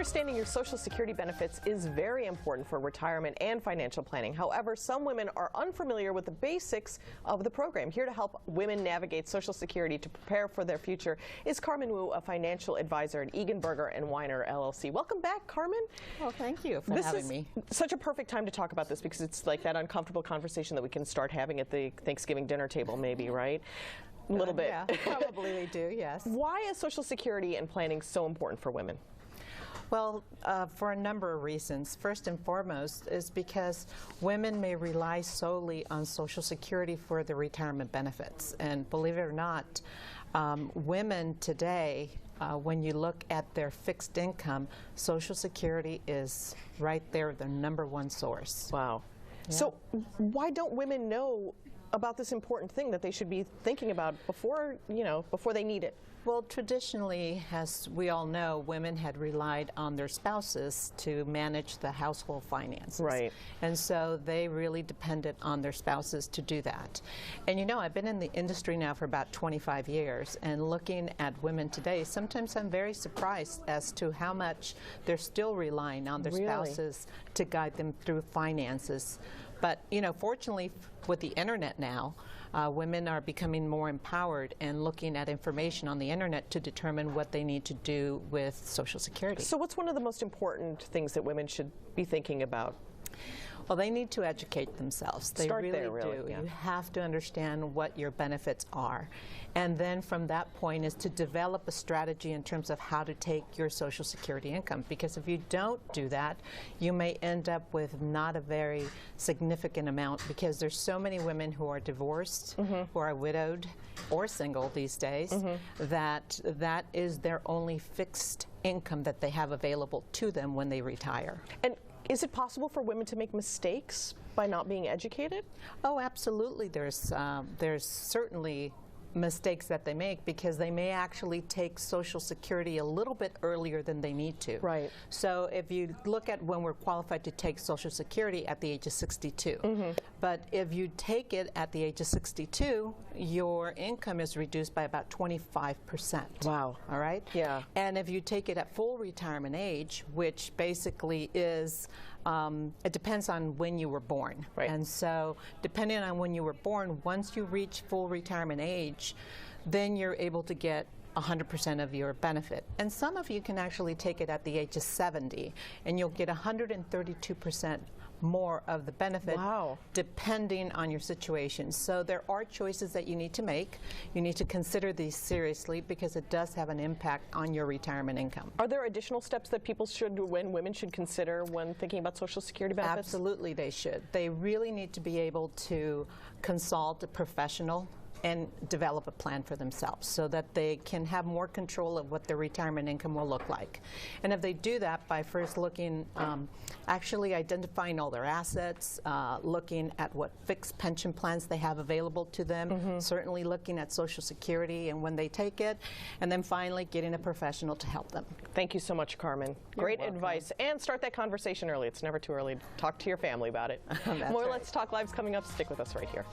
Understanding your Social Security benefits is very important for retirement and financial planning. However, some women are unfamiliar with the basics of the program. Here to help women navigate Social Security to prepare for their future is Carmen Wu, a financial advisor at Eganberger & Weiner, LLC. Welcome back, Carmen. Well, thank you for having me. Such a perfect time to talk about this because it's like that uncomfortable conversation that we can start having at the Thanksgiving dinner table, maybe, right? A little bit. Yeah, probably we do, yes. Why is Social Security and planning so important for women? Well, for a number of reasons. First and foremost is because women may rely solely on Social Security for their retirement benefits. And believe it or not, women today, when you look at their fixed income, Social Security is right there, the #1 source. Wow. Yeah. So why don't women know about this important thing that they should be thinking about before, before they need it? Well, traditionally, as we all know, women had relied on their spouses to manage the household finances. Right. And so they really depended on their spouses to do that. And I've been in the industry now for about 25 years, and looking at women today, sometimes I'm very surprised as to how much they're still relying on their spouses to guide them through finances. But, fortunately, with the internet now, women are becoming more empowered and looking at information on the internet to determine what they need to do with Social Security. So what's one of the most important things that women should be thinking about? Well, they need to educate themselves. They Start really there, do. Yeah. You have to understand what your benefits are. And then from that point is to develop a strategy in terms of how to take your Social Security income. Because if you don't do that, you may end up with not a very significant amount, because there's so many women who are divorced, who are widowed or single these days, that is their only fixed income that they have available to them when they retire. And is it possible for women to make mistakes by not being educated? Oh, absolutely. There's certainly mistakes that they make because they may actually take Social Security a little bit earlier than they need to. Right. So if you look at when we're qualified to take Social Security at the age of 62, but if you take it at the age of 62, your income is reduced by about 25%. Wow. All right? Yeah. And if you take it at full retirement age, which basically is, it depends on when you were born. Right. And so depending on when you were born, once you reach full retirement age, then you're able to get 100% of your benefit. And some of you can actually take it at the age of 70, and you'll get 132% more of the benefit. Wow. Depending on your situation. So there are choices that you need to make. You need to consider these seriously because it does have an impact on your retirement income. Are there additional steps that women should consider when thinking about Social Security benefits? Absolutely, they should. They really need to be able to consult a professional and develop a plan for themselves so that they can have more control of what their retirement income will look like. And if they do that by first looking, actually identifying all their assets, looking at what fixed pension plans they have available to them, certainly looking at Social Security and when they take it, and then finally getting a professional to help them. Thank you so much, Carmen. Great advice. And start that conversation early. It's never too early to talk to your family about it. More right. Let's Talk Live's coming up. Stick with us right here.